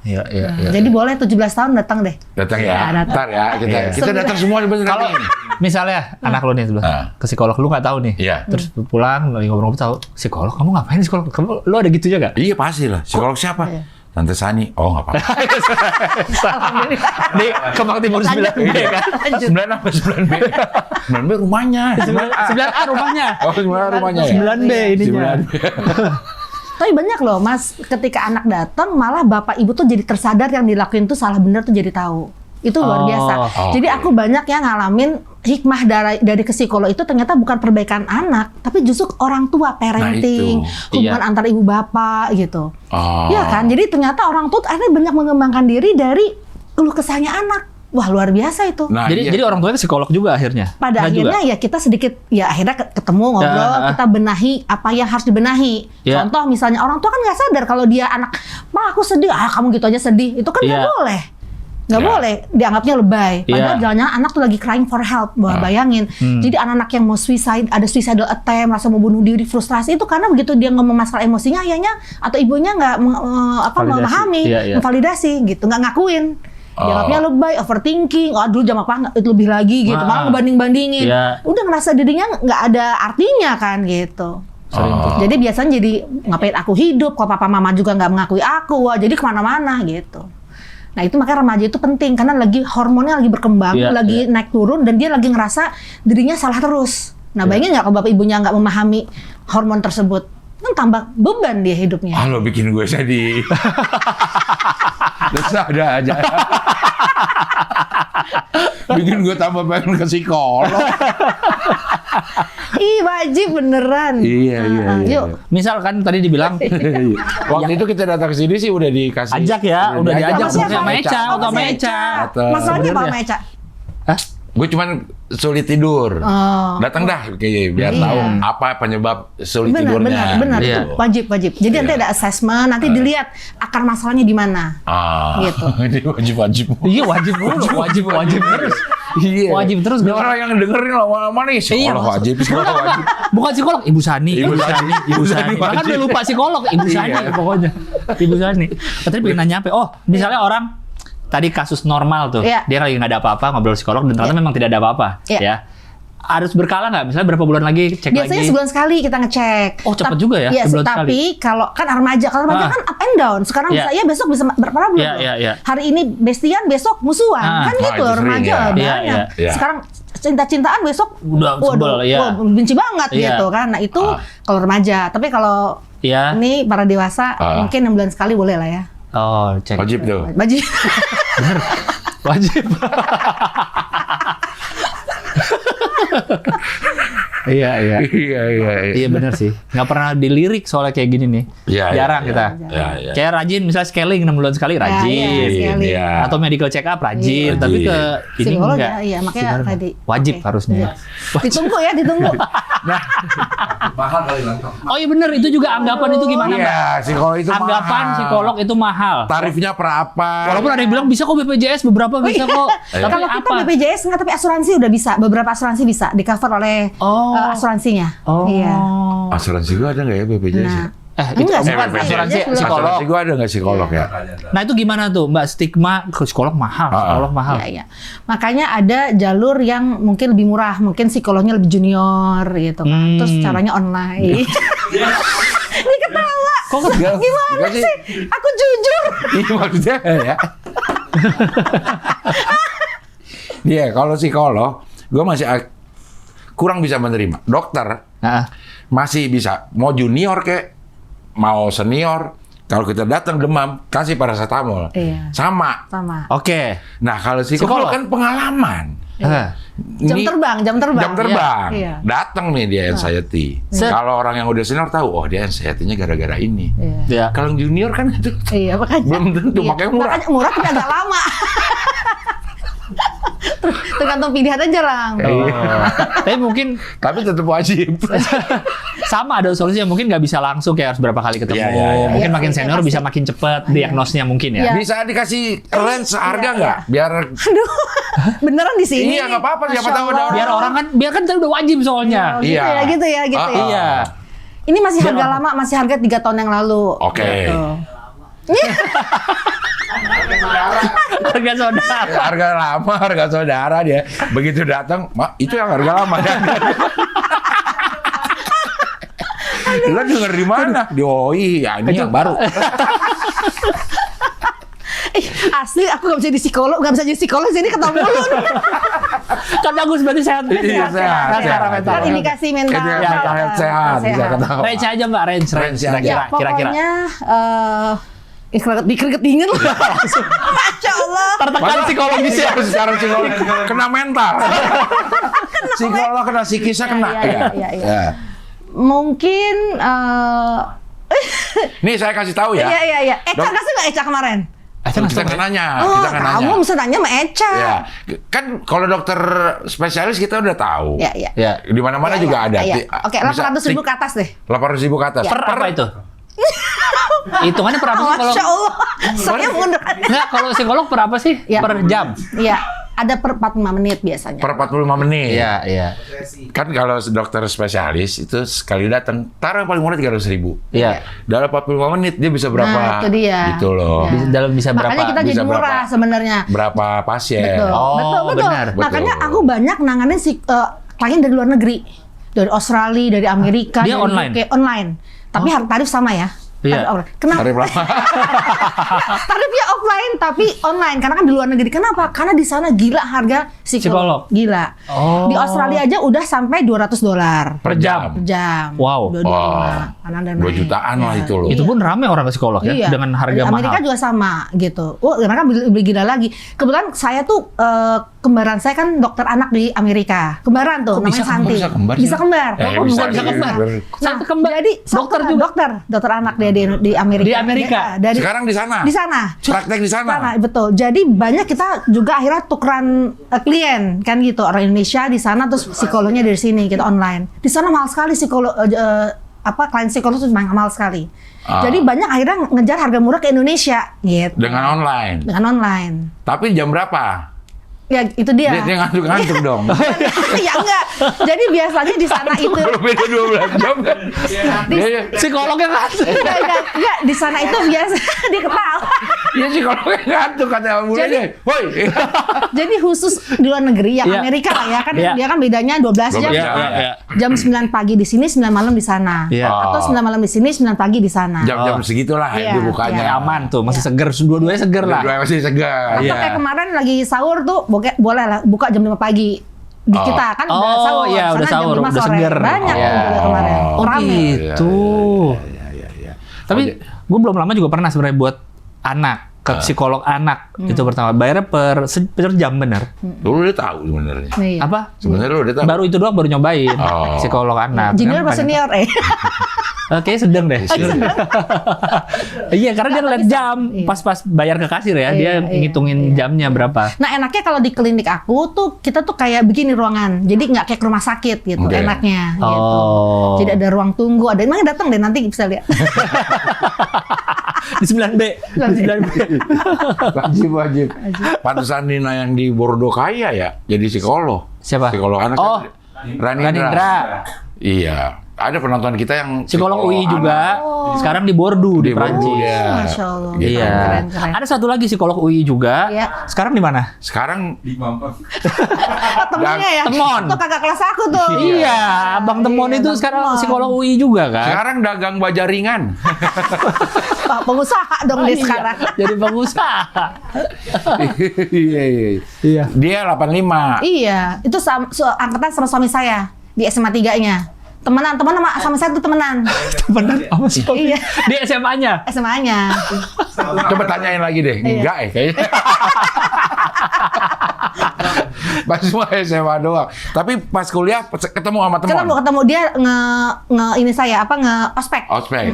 Iya, iya. Jadi boleh 17 tahun datang deh. Datang ya. Ya, datang. Ntar ya kita Iya. kita datang semua bener Kalau nih. misalnya anak lu nih sebelah ke psikolog, lu nggak tahu nih. Iya. Terus pulang lagi ngobrol tahu psikolog, kamu ngapain di psikolog? Kamu lu ada gitunya gak? Iya pasti lah. Psikolog siapa? Iya. Tante Sani. Oh nggak apa-apa. Di Kemang Timur 9B kan. 9 apa 9B? 9B rumahnya. 9A rumahnya. Oh 9 rumahnya ya. 9B ininya. 9B. Tapi banyak loh Mas, ketika anak datang malah bapak ibu tuh jadi tersadar yang dilakuin tuh salah benar tuh jadi tahu. Itu luar biasa. Jadi oke. aku banyak yang ngalamin hikmah dari ke psikolog itu ternyata bukan perbaikan anak, tapi justru orang tua, parenting, hubungan Iya. antar ibu bapak gitu. Oh. Iya kan? Jadi ternyata orang tua akhirnya banyak mengembangkan diri dari keluh kesahnya anak. Wah luar biasa itu. Nah, Jadi iya. jadi orang tuanya psikolog juga akhirnya. Pada Nggak akhirnya juga? ya kita sedikit ya akhirnya ketemu ngobrol, Ya. kita benahi apa yang harus dibenahi. Ya. Contoh misalnya orang tua kan nggak sadar kalau dia anak, "Ma, aku sedih." "Ah, kamu gitu aja sedih." Itu kan nggak Ya. boleh. Nggak Ya. boleh dianggapnya lebay. Padahal Ya. jangan-jangan anak tuh lagi crying for help. Wah, bayangin. Jadi anak-anak yang mau suicide, ada suicidal attempt, rasa mau bunuh diri, frustrasi itu karena begitu dia ngomong masalah emosinya, ayahnya atau ibunya nggak Validasi. memahami, Iya, iya. memvalidasi gitu, nggak ngakuin. Dianggapnya lebay, overthinking, oh dulu jam apa itu lebih lagi gitu, malah ngebanding-bandingin. Iya. Udah ngerasa dirinya nggak ada artinya kan gitu. Sering tuh. Jadi biasanya jadi ngapain aku hidup, kalau papa mama juga nggak mengakui aku, wah jadi kemana-mana gitu. Nah itu makanya remaja itu penting karena lagi hormonnya lagi berkembang, Iya, lagi naik turun dan dia lagi ngerasa dirinya salah terus. Nah bayangin nggak kalau bapak ibunya nggak memahami hormon tersebut, kan tambah beban dia hidupnya. Ah, lo bikin gue sedih. Terus ada aja. Bikin gue tambah pengen ke psikolog. Ih wajib beneran. Iya, iya, Ah, iya. Yuk. Misalkan tadi dibilang Waktu itu kita datang ke sini sih udah dikasih. Ajak ya, udah diajak Sama siapa? sama Eca, Oh, sama sama Eca. Masalahnya apa Sebenarnya. sama Eca? Hah? Gue cuman sulit tidur. Oh. Datang dah kayak biar Iya. tahu apa penyebab sulit tidurnya. Benar, Iya. itu wajib. Jadi nanti ada assessment, nanti dilihat akar masalahnya di mana. Ah, Gitu. Ini wajib. Iya wajib mulu, wajib terus. Iya. Wajib terus. Ini orang yang dengerin lama-lama nih. Psikolog Iya, wajib, psikolog wajib. Bukan psikolog, Ibu Sani. Ibu Sani. Ibu Sani. Bahkan wajib. udah lupa psikolog, Ibu Sani Iya. pokoknya. Ibu Sani. Tadi pengen nanya apa? Oh, misalnya orang tadi kasus normal tuh, Iya. dia lagi nggak ada apa-apa ngobrol psikolog dan ternyata memang tidak ada apa-apa, Iya. ya. Harus berkala nggak? Misalnya berapa bulan lagi cek Biasanya lagi? sebulan sekali kita ngecek. Oh, cepet juga ya, Iya, sebulan tapi kalau kan remaja kan up and down. Sekarang Iya. bisa ya besok bisa berproblem. Iya, iya, iya. Hari ini bestian, besok musuhan. Kan Wah, gitu itu sering remaja ya. banyak. Iya, iya, iya. Sekarang cinta-cintaan besok Udah sebel, iya. wah, benci banget Iya. gitu kan. Nah, itu kalau remaja. Tapi kalau Iya. ini para dewasa mungkin 6 bulan sekali boleh lah ya. Oh, cek. Wajib tuh. Wajib. Wajib. Iya, iya. Iya. Iya bener sih. Nggak pernah dilirik soalnya kayak gini nih. Iya, Jarang iya, kita. iya. Kayak rajin misalnya scaling 6 bulan sekali rajin. iya, scaling. Iya. Atau medical check up rajin. Iya. Tapi ke ini Psikolog enggak. ya, iya makanya Psikolog tadi. wajib Oke. harusnya. Iya. Ditunggu ya, ditunggu. Mahal kali lah. Oh iya bener, itu juga anggapan itu gimana Mbak? Iya, psikolog itu Anggapan mahal. psikolog itu mahal. Tarifnya per apa? Walaupun ada yang bilang bisa kok BPJS, beberapa bisa kok. Tapi Kalau kita apa? BPJS enggak, tapi asuransi udah bisa. Beberapa asuransi bisa di cover oleh Oh. asuransinya. Oh. Iya. Asuransi gua ada nggak ya BPJS? Nah, Itu enggak, bukan BPJS asuransi belum. psikolog. Asuransi gua ada nggak psikolog ya? Nah itu gimana tuh Mbak, stigma ke psikolog mahal, psikolog mahal. Iya, iya. Makanya ada jalur yang mungkin lebih murah, mungkin psikolognya lebih junior gitu kan. Terus caranya online. Ini ketawa. Kok Gimana Enggak sih. sih? Aku jujur. Iya maksudnya ya. Iya, kalau psikolog, gue masih kurang bisa menerima. Dokter Nah, masih bisa, mau junior kek, mau senior. Kalau kita datang demam, kasih paracetamol. Iya. Sama. oke. Nah, kalau psikolog Psikolog. kan pengalaman. Jam terbang. Jam terbang. Iya. Datang nih dia anxiety. Set. Kalau orang yang udah senior tahu, oh dia anxiety-nya gara-gara ini. Iya. Ya. Kalau yang junior kan itu Iya, makanya. belum tentu, Iya. makanya murah. Makanya murah tapi agak lama. Tergantung pilihan aja lang. Oh. Tapi mungkin Tapi tetap wajib. sama ada solusi yang mungkin nggak bisa langsung kayak harus berapa kali ketemu. Iya, iya, iya. Mungkin Iya, makin iya, senior pasti. bisa makin cepat diagnosnya mungkin ya. Iya. Bisa dikasih range harga Iya, nggak? Biar Aduh, beneran di sini. Iya, nggak apa-apa, siapa Masya tahu ada Allah. orang. Biar kan tadi udah wajib soalnya. Oh, gitu ya, gitu ya. Ah, Iya. Ini masih Biar harga orang- lama, masih harga 3 tahun yang lalu. Oke. Gitu. Harga saudara. Harga lama, harga saudara dia. Begitu datang, itu yang harga lama. Lo denger di mana? Di OI, ya ini yang baru. Asli aku nggak bisa jadi psikolog, nggak bisa jadi psikolog, jadi ketemu mulu. Kan bagus berarti sehat. Iya, sehat. Secara mental. Kan indikasi mental. Itu yang mental health sehat, bisa ketahuan. Range aja Mbak, range Range aja. kira-kira. Ya, pokoknya keringet dingin loh. Masya Allah. Tertekan psikologis ya. Secara psikologis kena mental. Psikolog kena psikisnya kena. Iya. Ya. Mungkin Nih saya kasih tahu ya. Iya. Eca Dok- kasih nggak Eca kemarin? Kita kan nanya, Oh, kita kan nanya. kamu bisa nanya sama Eca. Ya, kan kalau dokter spesialis kita udah tahu. Iya. Ya. Di mana-mana Iya, juga iya, ada. iya. Bisa- Oke, 800.000 ke atas deh. 800.000 ke atas. Per apa itu? Hitungannya per apa sih kalau? Masya Allah. Saya mundur. Enggak, kalau psikolog per apa sih? Ya. Per jam. Iya, ada per 45 menit biasanya. Per 45 menit. Iya. Kan kalau dokter spesialis itu sekali datang, taruh yang paling murah 300.000. Iya. Dalam 45 menit dia bisa berapa? Nah, itu dia. Gitu loh. Ya. Bisa berapa? Makanya kita Bisa jadi murah berapa? sebenarnya. Berapa pasien? Betul. Oh, betul. benar. Makanya Betul. aku banyak nanganin klien dari luar negeri. Dari Australia, dari Amerika, Dia dari online? UK, online. Tapi tarif sama ya. Iya. Tarif online. Kenapa? Tarif lama. Tarifnya offline tapi online karena kan di luar negeri. Kenapa? Karena di sana gila harga Psikolog. Gila. Oh. Di Australia aja udah sampai $200 Per jam. per jam. Wow. 2,25. Karena ada 2 naik. jutaan lah Iya. itu loh. Itu pun rame orang ke psikolog ya Iya. dengan harga Di Amerika mahal. juga sama gitu. Oh, mereka lebih gila lagi. Kebetulan saya tuh kembaran saya kan dokter anak di Amerika. Kembaran tuh Kok bisa namanya Santi. bisa kembar sih? Bisa kembar. Ya, Kok bisa bisa kembar. Nah, Jadi dokter juga. dokter anak dia di Amerika. Di Amerika? Dari Sekarang di sana. di sana. Praktek di sana. Sana, betul. Jadi banyak kita juga akhirnya tukeran klien kan gitu. Orang Indonesia di sana terus psikolognya dari sini gitu online. Di sana mahal sekali psikolog klien psikolog itu mahal sekali. Ah. Jadi banyak akhirnya ngejar harga murah ke Indonesia gitu. Dengan online. Dengan online. Tapi jam berapa? Ya itu dia. Dia ngantuk-ngantuk dong. Ya enggak. Jadi biasanya di sana itu Kalau beda 12 jam kan. Dia Psikolognya kan. enggak, di sana itu biasa dia ketawa. dia sih kalau ngantuk kata mulanya. Woi. Jadi khusus di luar negeri yang Iya. Amerika lah ya kan Iya. dia kan bedanya 12 jam. 12 Iya, jam. iya. Jam 9 pagi di sini, 9 malam di sana. Iya. Atau 9 malam di sini, 9 pagi di sana. Jam-jam Oh. segitulah Iya, dia bukanya. iya. Aman tuh, masih seger, dua-duanya seger lah. Dua masih segar. Atau Iya. kayak kemarin lagi sahur tuh boleh lah buka jam 5 pagi. Di Oh. kita kan udah Oh, sahur. iya, udah Sana sahur, jam 5 udah sore. seger. Banyak Iya. tuh juga kemarin. Oh Rame. gitu. Iya. Tapi gue belum lama juga pernah sebenarnya buat anak. ke psikolog anak. Itu pertama. Bayarnya per jam bener. Lu udah tahu sebenarnya. Iya. Apa? Sebenarnya lu udah tahu. Baru itu doang baru nyobain Oh. psikolog anak. Junior apa Kan senior Oke, sedang deh. Iya, karena dia ngeliat jam Iya. pas bayar ke kasir ya, dia Iya, ngitungin jamnya berapa. Nah enaknya kalau di klinik aku tuh kita tuh kayak begini ruangan, jadi nggak kayak ke rumah sakit gitu, Oke. enaknya. Gitu. Oh. Jadi ada ruang tunggu, ada emang datang deh nanti bisa lihat. Di 9B. Di 9B. Wajib. Pantesan Nina yang di Bordeaux kaya ya, jadi psikolog. Siapa? Psikolog anak. Oh, kan Ranindra. Iya. Ada penonton kita yang Psikolog UI juga. Oh. Sekarang di Bordeaux di Prancis. Bordeaux, ya. Masya Allah. Gitu. Iya. Keren. Ada satu lagi psikolog UI juga. Iya. Sekarang di mana? Sekarang Di Mampang. Oh, temennya ya? Temon. Tuh kakak kelas aku tuh. Iya, Abang Temon Iya, itu Bang sekarang Temon. psikolog UI juga kan? sekarang dagang baja ringan. Wah, pengusaha dong dia Iya, sekarang. Jadi pengusaha. Iya. Iya. Dia 85. Iya, itu angkatan sama suami saya di SMA 3-nya. Temenan sama saya tuh temenan. Temenan apa sih? Iya. Di SMA-nya. SMA-nya. Coba tanyain lagi deh. Enggak kayaknya. Pas semua SMA doang. Tapi pas kuliah ketemu sama teman. Ketemu dia ini saya ospek. Ospek.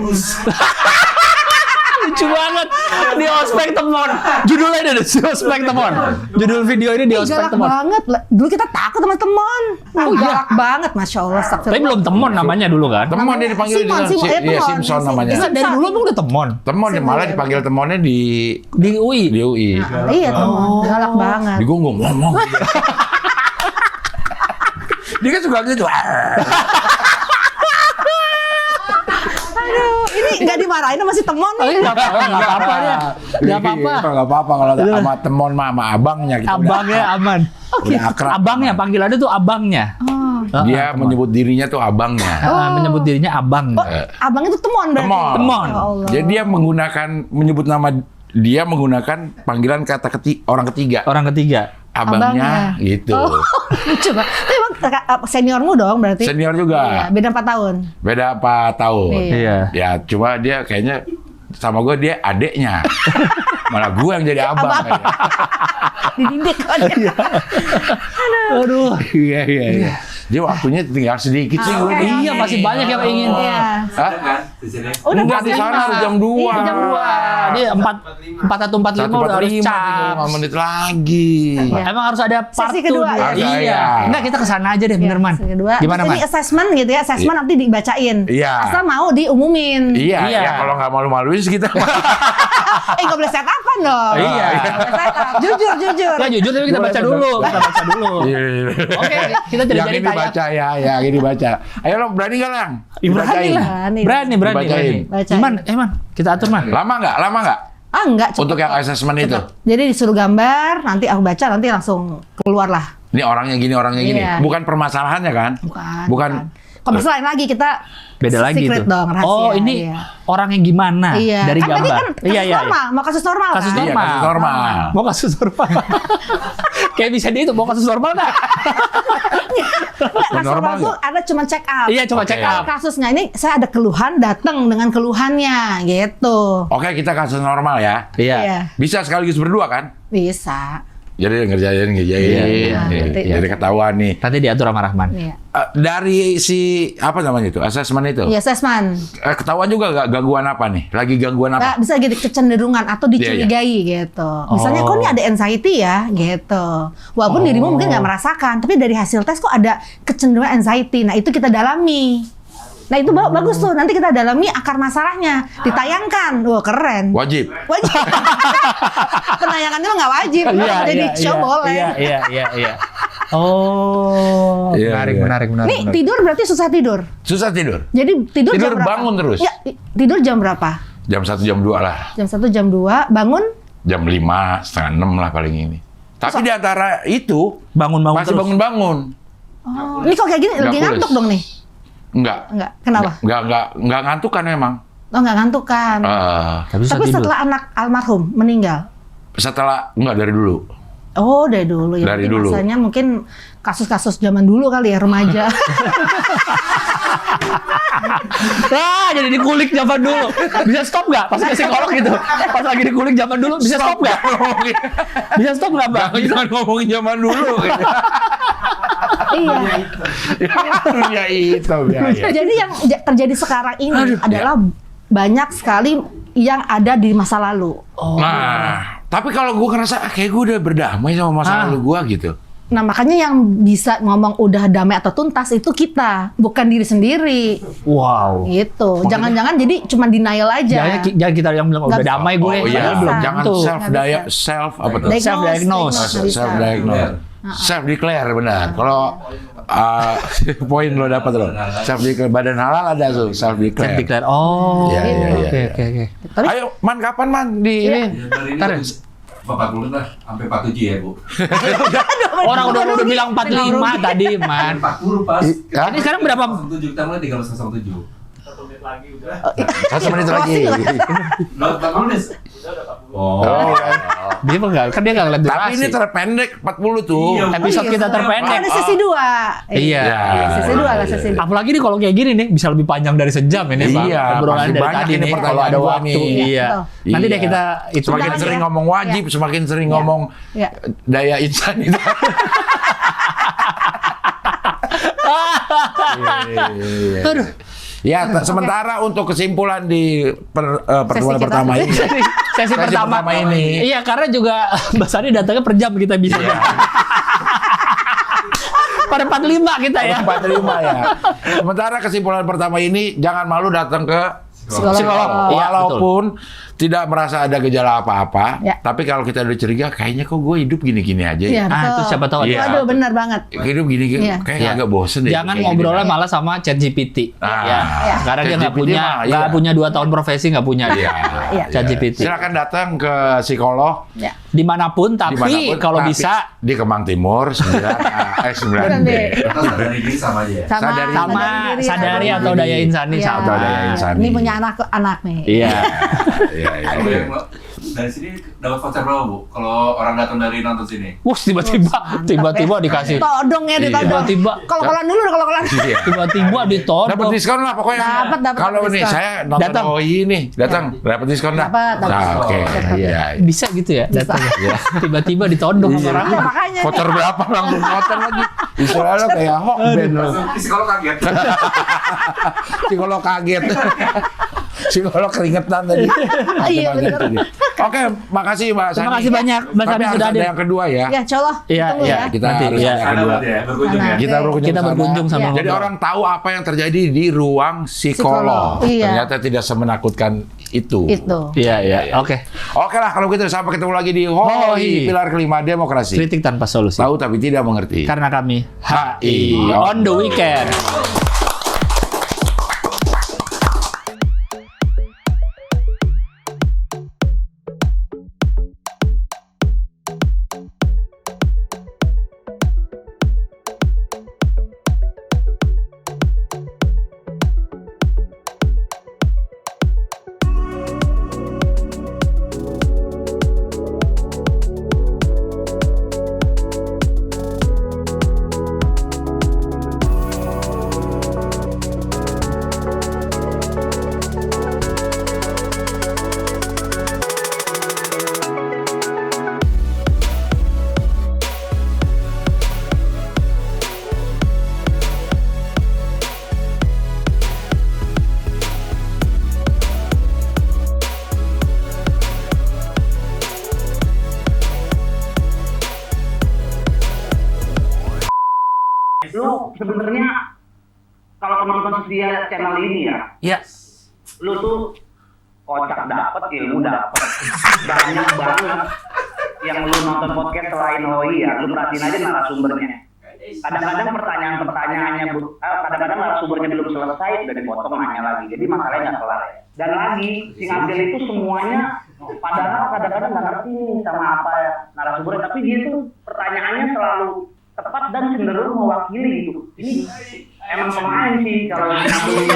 Lucu banget. Di ospek Temon. Judulnya ada di ospek Temon. Judul video ini di Ih, ospek galak Temon. banget. Dulu kita takut sama Temon. Oh, iya? Galak banget, Masya Allah. Tapi belum Temon namanya dulu kan? Temon dia dipanggil Simon, Simpson namanya. Bisa dari dulu emang udah Temon. Temon dia malah dipanggil temonnya di UI. UI. Iya, Temon. Galak banget. Di gonggong ngomong. Dia kan suka gitu. Aduh, ini nggak dimarahin sama si Temon nih. Nggak apa-apa dia. Nggak apa-apa. Nggak apa-apa kalau sama temon sama abangnya kita Abangnya aman. udah akrab. Abangnya, panggilannya tuh abangnya. Dia menyebut dirinya tuh abangnya. Menyebut dirinya abang. Oh, abang itu Temon berarti. Temon. Temon. Ya Allah. Jadi dia menggunakan panggilan kata orang ketiga. Orang ketiga. Abangnya gitu. Oh, lucu banget. Tapi emang seniormu dong berarti? Senior Iya, juga. beda 4 tahun. Beda 4 tahun. Iya. Ya cuma dia kayaknya sama gue dia adeknya. Malah gue yang jadi abang. kayaknya. Dididik kan. Aduh. Iya. Dia waktunya tinggal sedikit sih. Oke. Iya, masih banyak yang ingin. Iya. Hah? Kan? Di sini. Udah Enggak, pas di sana harus jam 2. Iya, jam 2. Dia 4145 udah harus 1:45 cap. 5 menit lagi. Iya. Emang harus ada part Sesi 2 kedua, ya? Harus, Iya. iya. Enggak, kita kesana aja deh, bener, Man. Sesi kedua. Gimana, Terus Man? ini assessment gitu ya. Assessment nanti dibacain. Iya. Asal mau diumumin. Iya, Iya. ya kalau nggak malu-maluin sih kita. Nggak boleh set up-an dong. Iya. Nggak boleh set up. Jujur. Ya jujur tapi kita Boleh, baca boleh. dulu. Kita baca dulu. Iya. Oke, kita tidak yang jadi ini kayak baca ya, yang ini baca. Ayo lo berani nggak lang? Ih, berani lah. Berani. Berani. Dibacain. Bacain. Man, Man, kita atur, Man. Lama nggak? Ah enggak. cepet Untuk yang kok. assessment itu. Jadi disuruh gambar, nanti aku baca, nanti langsung keluar lah. Ini orangnya gini. Iya. Bukan permasalahannya kan? Bukan. Kalau masalah lain lagi kita Beda lagi secret tuh. dong, rahasia. Oh, ini Iya. orangnya gimana Iya. dari Kan tadi gambar. kan kasus normal, mau kasus normal Kasus kan? Iya, normal. kasus normal. Mau kasus normal. Kayak bisa dia itu mau kasus normal nggak? Nggak, kasus Normal normal tuh nggak? ada cuma check up. Iya, coba Oke. check Kalau up. kasusnya ini saya ada keluhan, datang dengan keluhannya gitu. Oke, kita kasus normal ya. Iya. Bisa sekaligus berdua kan? Bisa. Jadi ngerjain. Iya. Jadi ketahuan nih. Nanti diatur sama Rahman. Iya. Dari si apa namanya itu? Assessment itu. Iya, assessment. Ketahuan juga nggak gangguan apa nih? Lagi gangguan apa? Nggak, bisa gitu kecenderungan atau dicurigai gitu. Misalnya Oh. kok ini ada anxiety ya gitu. Walaupun dirimu mungkin nggak merasakan, tapi dari hasil tes kok ada kecenderungan anxiety. Nah itu kita dalami. Nah itu bagus tuh. Nanti kita dalami akar masalahnya, ditayangkan. Wah keren. Wajib. Wajib. Penayangannya mah nggak wajib. Jadi show boleh. Iya. Oh, Iya, menarik. Nih tidur berarti susah tidur. Susah tidur. Jadi tidur Tidur jam berapa? bangun terus. Ya, tidur jam berapa? Jam 1 jam 2 lah. Jam 1 jam 2 bangun Jam 5, setengah 6 lah paling ini. Tapi di antara itu bangun masih terus. bangun-bangun. Oh, ini kok kayak gini Nggak lagi pules. ngantuk dong nih? Enggak. Enggak. Kenapa? Enggak ngantuk kan memang. Oh, nggak ngantuk kan. Tapi susah Tapi tidur. setelah anak almarhum meninggal. Setelah enggak dari dulu. Oh, dari dulu ya. Dari Mungkin dulu. Masanya mungkin kasus-kasus zaman dulu kali ya, remaja. Jadi dikulik zaman dulu. Bisa stop nggak? Pas ke psikolog gitu. Pas lagi dikulik zaman dulu, bisa stop nggak? Bisa stop nggak, Bang? Jangan ngomongin zaman dulu. Iya. Dunia hitam ya. Jadi yang terjadi sekarang ini adalah banyak sekali yang ada di masa lalu. Nah, tapi kalau gue ngerasa kayak gue udah berdamai sama masa lalu gue gitu. Nah, makanya yang bisa ngomong udah damai atau tuntas itu kita, bukan diri sendiri. Wow. Gitu. Jangan-jangan jadi cuma denial aja. Jangan kita yang bilang udah Nggak- damai gue. Oh iya, Nggak belum bisa. jangan tentu. self apa tuh? Self-diagnose. Self diagnose. Self declare benar. Kalau poin lo dapat lo. Self declare badan halal ada tuh self declare. Declare. Oh. Iya, iya, iya. Oke. Tapi Ayo, Man kapan Man di ini? Dari Ntar. ini 40 lah, sampai 47 ya, Bu. Orang udah bilang 45 tadi, Man. 40 pas. Ya. Ini sekarang berapa? 7 kita mulai 13.7. 1 menit lagi. Udah 40 nih. Oh. Dia enggak, kan dia enggak ngeliat durasi. Tapi ini terpendek 40 tuh. Iya, Episode kita terpendek. ada sesi 2. Iya. Sesi 2 lah, sesi 2. Apalagi nih kalau kayak gini nih bisa lebih panjang dari sejam ini, Bang. Iya, Obrolan pasti dari banyak tadi ini nih kalau pertanyaan ada gua waktu. nih. Iya. Betul. Nanti deh Iya. kita itu Semakin Undangan sering ya. ngomong wajib, semakin sering ngomong Iya. daya insan itu. Aduh. Ya, sementara untuk kesimpulan di pertemuan Sesi kita. pertama ini. Sesi pertama ini. Iya, karena juga Mbak Sari datangnya per jam kita bisa. Iya. Pada 45 kita ya. 45 ya. Sementara kesimpulan pertama ini, jangan malu datang ke Psikolog. Iya, Walaupun tidak merasa ada gejala apa-apa, Ya. tapi kalau kita udah curiga, kayaknya kok gue hidup gini-gini aja ya. Iya, betul. Itu siapa tahu ada. Iya. Aduh, benar banget. Hidup gini-gini, Iya. kayak Iya. agak bosen deh. Jangan kayak ngobrolnya gini. malah sama ChatGPT. Ah. Ya. Iya. Karena dia nggak ChatGPT punya mah, iya. punya 2 tahun profesi, nggak punya. Iya. Iya. ChatGPT. Silakan datang ke psikolog Ya. Dimanapun, tapi dimanapun, kalau tapi bisa di Kemang Timur 9 B. Kita sadari diri sama aja ya. Sadari. sama diri, sadari sadari atau diri. daya insani Iya. sama. Atau daya insani. Ini punya anak nih. Iya. Iya, iya, Bu, iya. dari sini dapat voucher berapa, Bu? Kalau orang datang dari nonton sini. Wus tiba-tiba dikasih. Todong ya, ditodong. Tiba-tiba. Kalau-kolan dulu, kalau-kolan. Iya. Tiba-tiba ditodong. Dapat diskon lah pokoknya. Dapat Kalau nih diskon. saya nonton Datang. OI nih, datang dapat diskon dah. Dapat. Nah, oke. Dapat. Iya. Bisa gitu ya datang. Tiba-tiba ditodong sama orang. Ya, makanya. Voucher berapa langsung potong lagi. Istilahnya kayak hok band lo. Langsung psikolog kaget. Psikolog kaget. Psikolog keringetan tadi. Iya, bener. Oke, makasih Mbak Sani. Terima kasih banyak, Mbak Tapi Sani harus sudah ada hadir. yang kedua ya. Ya, insya Allah. Iya, Tunggu iya. ya. Kita Nanti, harus iya. ada yang Ada kedua. berarti ya, berkunjung ya. Kita berkunjung Kita sama. berkunjung sama Iya. Jadi ngobrol. orang tahu apa yang terjadi di ruang psikolog. Psikolog, iya. Ternyata tidak semenakutkan itu. Itu. Iya, iya. Oke. Oke lah kalau gitu sampai ketemu lagi di Hoi. Hoi, pilar kelima demokrasi. Kritik tanpa solusi. Tahu tapi tidak mengerti. Karena kami HI on the weekend. Lu sebenarnya kalau penonton setia channel ini ya, Ya. lu tuh kocak dapet, ilmu dapet, banyak banget yang lu nonton podcast selain Hoi ya, lu perhatiin aja narasumbernya. Kadang-kadang pertanyaan-pertanyaannya, kadang-kadang narasumbernya belum selesai, udah dipotong nanya lagi, jadi masalahnya nggak kelar. Dan lagi, Sing Abdel itu semuanya, padahal kadang-kadang nggak ngerti nih sama apa narasumbernya, tapi dia tuh pertanyaannya selalu tepat dan cenderung mewakili gitu. Ini emang pemain sih kalau Sing Abdel ini.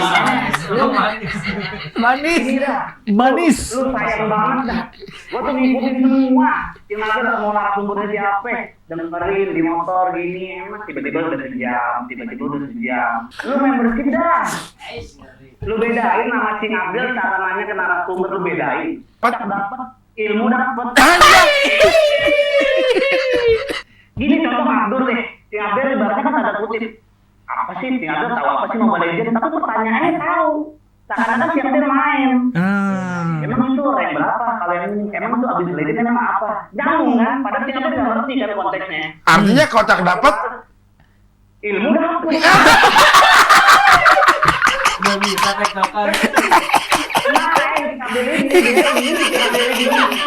Manis. Gila. Manis. Lu sayang banget dah. Gua tuh ngikutin semua. Yang ada mau narasumbernya siapa? Dengerin di motor gini, emang tiba-tiba udah sejam. Lu membership dah. Lu bedain nama Cing Abdel cara nanya ke narasumber, lu bedain. Cocok dapet, ilmu dapet. Gini contoh Abdul deh. Cing Abdel ibaratnya kan tanda kutip. Apa sih Cing Abdel tahu apa sih Mobile Legends? Tapi pertanyaannya tahu. Seakan-akan Cing Abdel main. Emang itu rank berapa? Kalian emang itu abis Legends emang apa? Nyambung kan? Padahal Cing Abdel nggak ngerti kan konteksnya. Artinya kotak dapat Ilmu dapet. Nggak bisa tektokan. Nah, Cing Abdel ini.